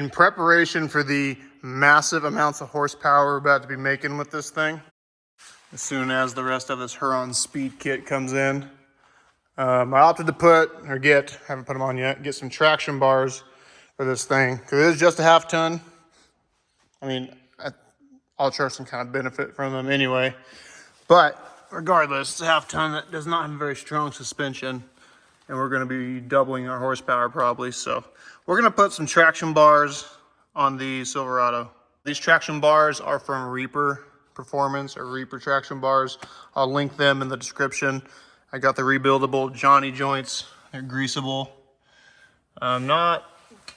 in preparation for the massive amounts of horsepower we're about to be making with this thing, as soon as the rest of this Huron speed kit comes in, I opted to haven't put them on yet, get some traction bars for this thing. Because it is just a half ton. I mean, I'll try some kind of benefit from them anyway. But regardless, it's a half ton that does not have a very strong suspension. And we're going to be doubling our horsepower probably. So we're going to put some traction bars on the Silverado. These traction bars are from Reaper Performance, or Reaper traction bars. I'll link them in the description. I got the rebuildable Johnny joints. They're greasable. I'm not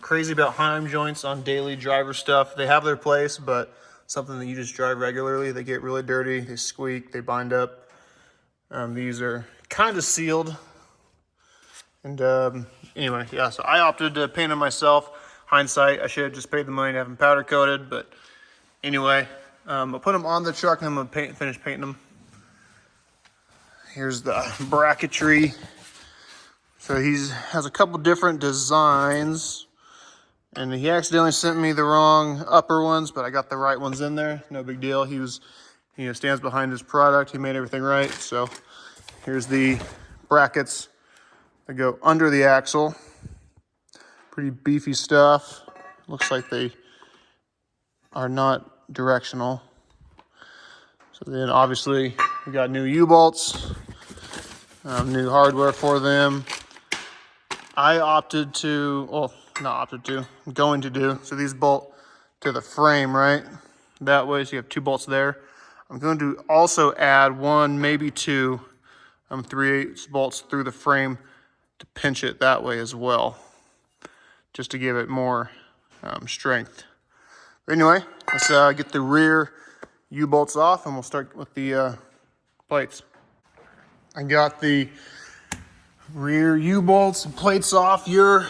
crazy about Heim joints on daily driver stuff. They have their place, but something that you just drive regularly, they get really dirty, they squeak, they bind up. These are kind of sealed. And anyway, yeah, so I opted to paint them myself. Hindsight, I should have just paid the money to have them powder coated, but anyway, I'll put them on the truck and I'm gonna finish painting them. Here's the bracketry. So he has a couple different designs, and he accidentally sent me the wrong upper ones, but I got the right ones in there. No big deal. He stands behind his product. He made everything right. So here's the brackets that go under the axle. Pretty beefy stuff. Looks like they are not directional. So then obviously we got new U-bolts, new hardware for them. I opted to, well, not opted to, I'm going to do. So these bolt to the frame, right? That way, so you have 2 bolts there. I'm going to also add 1, maybe 2, 3/8 bolts through the frame to pinch it that way as well, just to give it more strength. But anyway, let's get the rear U-bolts off and we'll start with the plates. I got the rear U-bolts and plates off. Your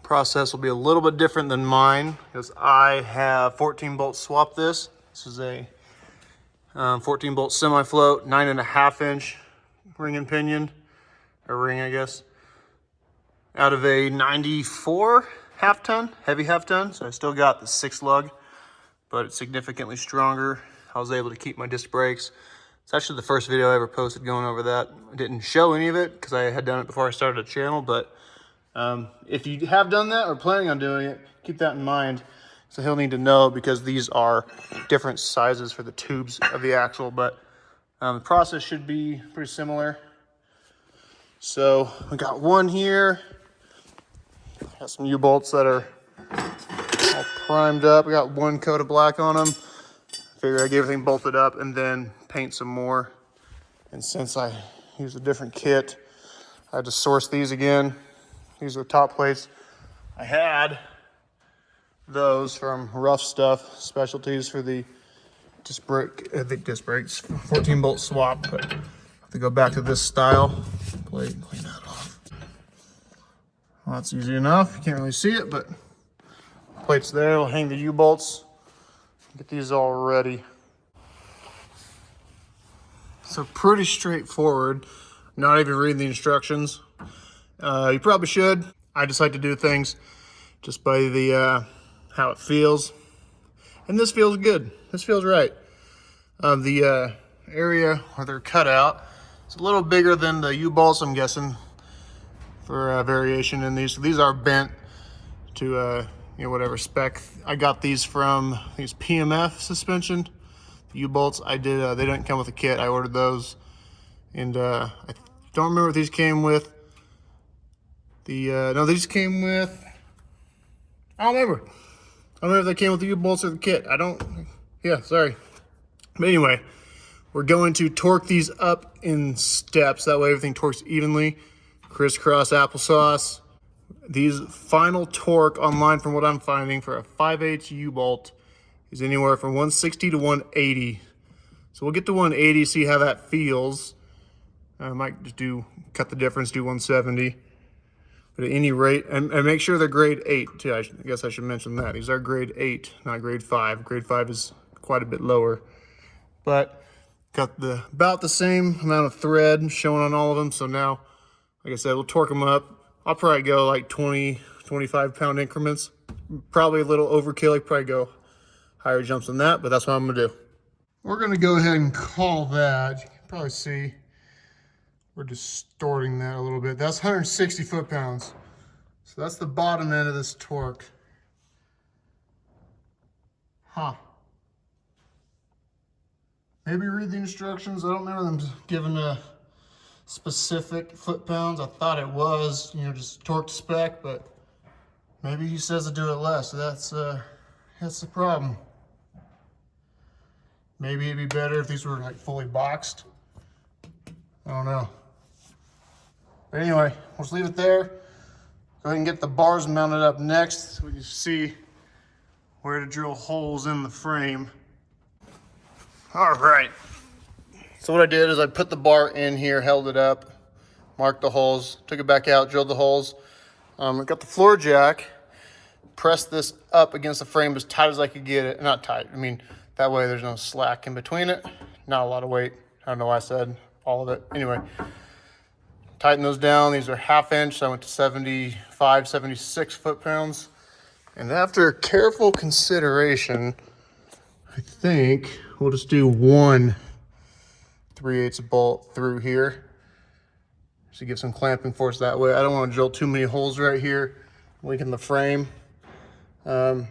process will be a little bit different than mine because I have 14 bolt swapped this. This is a 14 bolt semi-float, 9.5 inch ring and pinion, or ring I guess, out of a 94 half ton, heavy half ton. So I still got the 6 lug, but it's significantly stronger. I was able to keep my disc brakes. It's actually the first video I ever posted going over that. I didn't show any of it because I had done it before I started a channel, but if you have done that or planning on doing it, keep that in mind. So he'll need to know, because these are different sizes for the tubes of the axle, but the process should be pretty similar. So we got one here. Got some U-bolts that are all primed up. We got 1 coat of black on them. Figure I get everything bolted up and then paint some more. And since I used a different kit, I had to source these again. These are the top plates. I had those from Rough Stuff Specialties for the disc brakes, 14 bolt swap, but I have to go back to this style plate and clean that off. Well, that's easy enough. You can't really see it, but plates there. We'll hang the U-bolts. Get these all ready. So pretty straightforward. Not even reading the instructions. You probably should. I just like to do things just by the how it feels. And this feels good. This feels right. The area where they're cut out, it's a little bigger than the U-bolts, I'm guessing, for variation in these. So these are bent to whatever spec. I got these from, I think it's PMF suspension. The U-bolts I did, they didn't come with a kit. I ordered those, and I don't remember what these came with. No, these came with, I don't remember. I don't know if they came with the U-bolts or the kit. Sorry. But anyway, we're going to torque these up in steps. That way everything torques evenly. Crisscross applesauce. These final torque online, from what I'm finding, for a 5/8 U-bolt is anywhere from 160 to 180. So we'll get to 180, see how that feels. I might just cut the difference, do 170. But at any rate, and make sure they're grade 8 too. I guess I should mention that. These are grade 8, not grade 5. Grade 5 is quite a bit lower. But got about the same amount of thread showing on all of them. So now, like I said, we'll torque them up. I'll probably go like 20 25-pound increments. Probably a little overkill. I could probably go higher jumps than that, but that's what I'm gonna do. We're gonna go ahead and call that. You can probably see we're distorting that a little bit. That's 160 foot-pounds. So that's the bottom end of this torque. Huh. Maybe read the instructions. I don't remember them giving a specific foot-pounds. I thought it was, you know, just torque spec, but maybe he says to do it less. So that's the problem. Maybe it'd be better if these were like fully boxed. I don't know. But anyway, we'll just leave it there. Go ahead and get the bars mounted up next so we can see where to drill holes in the frame. All right. So what I did is I put the bar in here, held it up, marked the holes, took it back out, drilled the holes. I got the floor jack, pressed this up against the frame as tight as I could get it. Not tight, I mean, that way there's no slack in between it. Not a lot of weight. I don't know why I said all of it. Anyway, tighten those down. These are 1/2 inch, so I went to 75, 76 foot-pounds. And after careful consideration, I think we'll just do 1 3/8 bolt through here to give some clamping force that way. I don't want to drill too many holes right here, weaken the frame. It's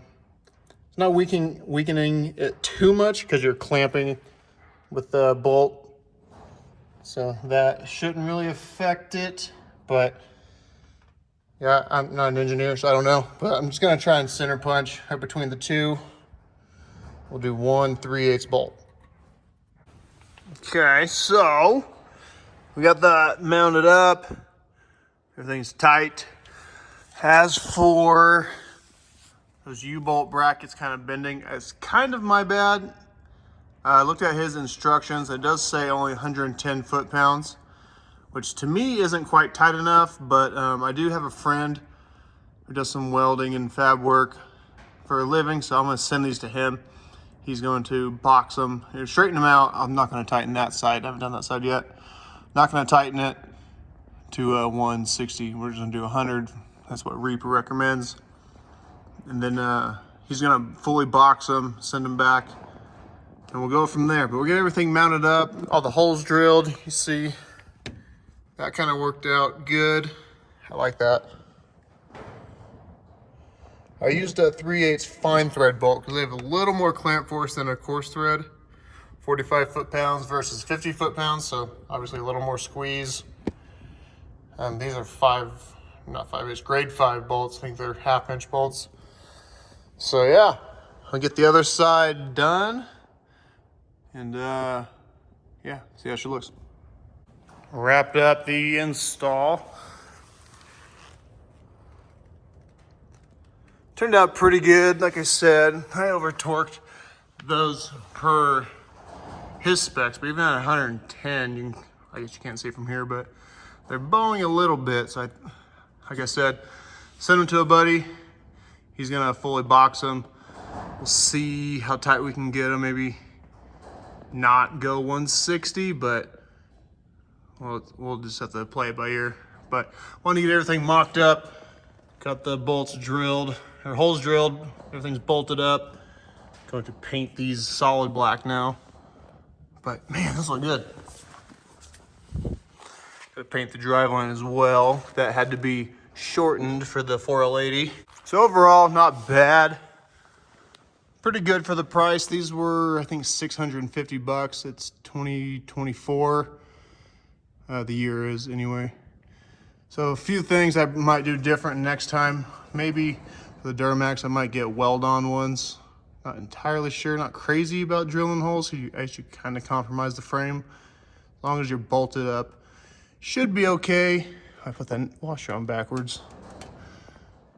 not weakening it too much because you're clamping with the bolt, so that shouldn't really affect it. But yeah, I'm not an engineer, so I don't know. But I'm just gonna try and center punch right between the two. We'll do 1 3/8 bolt. Okay, so we got that mounted up. Everything's tight. As for those U-bolt brackets kind of bending, it's kind of my bad. I looked at his instructions. It does say only 110 foot-pounds, which to me isn't quite tight enough, but I do have a friend who does some welding and fab work for a living, so I'm gonna send these to him. He's going to box them, straighten them out. I'm not gonna tighten that side. I haven't done that side yet. Not gonna tighten it to 160. We're just gonna do 100. That's what Reaper recommends. And then he's gonna fully box them, send them back, and we'll go from there. But we'll get everything mounted up, all the holes drilled. You see, that kind of worked out good. I like that. I used a 3/8 fine thread bolt because they have a little more clamp force than a coarse thread. 45 foot-pounds versus 50 foot-pounds, so obviously a little more squeeze. These are not 5/8, grade 5 bolts. I think they're 1/2 inch bolts. So yeah, I'll get the other side done, and yeah, see how she looks. Wrapped up the install. Turned out pretty good. Like I said, I over-torqued those per his specs, but even at 110, I guess you can't see from here, but they're bowing a little bit. So like I said, send them to a buddy. He's gonna fully box them. We'll see how tight we can get them. Maybe not go 160, but we'll just have to play it by ear. But want to get everything mocked up. Got the bolts drilled, or holes drilled. Everything's bolted up. Going to paint these solid black now. But man, this looks good. Gonna paint the driveline as well. That had to be shortened for the 4L80. So overall, not bad. Pretty good for the price. These were, I think, 650 bucks. It's 2024. The year is anyway. So a few things I might do different next time. Maybe for the Duramax, I might get weld-on ones. Not entirely sure, not crazy about drilling holes. So you actually kind of compromise the frame. As long as you're bolted up, should be okay. I put that washer on backwards.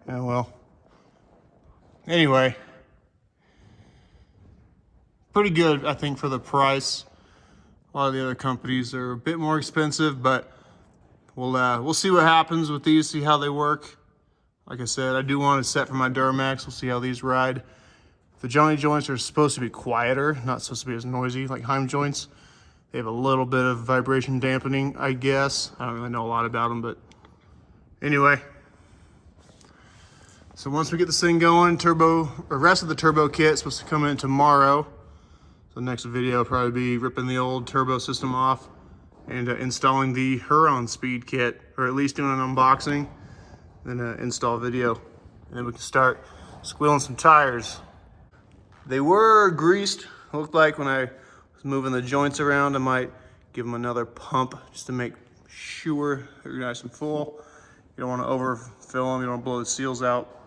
Yeah, well. Anyway, pretty good, I think, for the price. A lot of the other companies are a bit more expensive, but we'll see what happens with these, see how they work. Like I said, I do want a set for my Duramax. We'll see how these ride. The Johnny joints are supposed to be quieter, not supposed to be as noisy like Heim joints. They have a little bit of vibration dampening, I guess. I don't really know a lot about them, but anyway. So once we get this thing going, the rest of the turbo kit is supposed to come in tomorrow. So the next video will probably be ripping the old turbo system off and installing the Huron speed kit, or at least doing an unboxing, then an install video. And then we can start squealing some tires. They were greased. It looked like when I was moving the joints around, I might give them another pump just to make sure they're nice and full. You don't want to overfill them, you don't want to blow the seals out.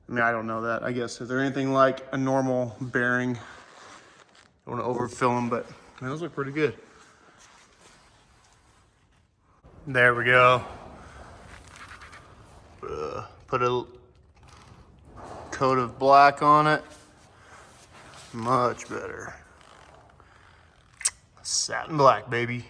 I mean, I don't know that. I guess if they're anything like a normal bearing, I don't want to overfill them, but man, those look pretty good. There we go. Put a coat of black on it. Much better. Satin black, baby.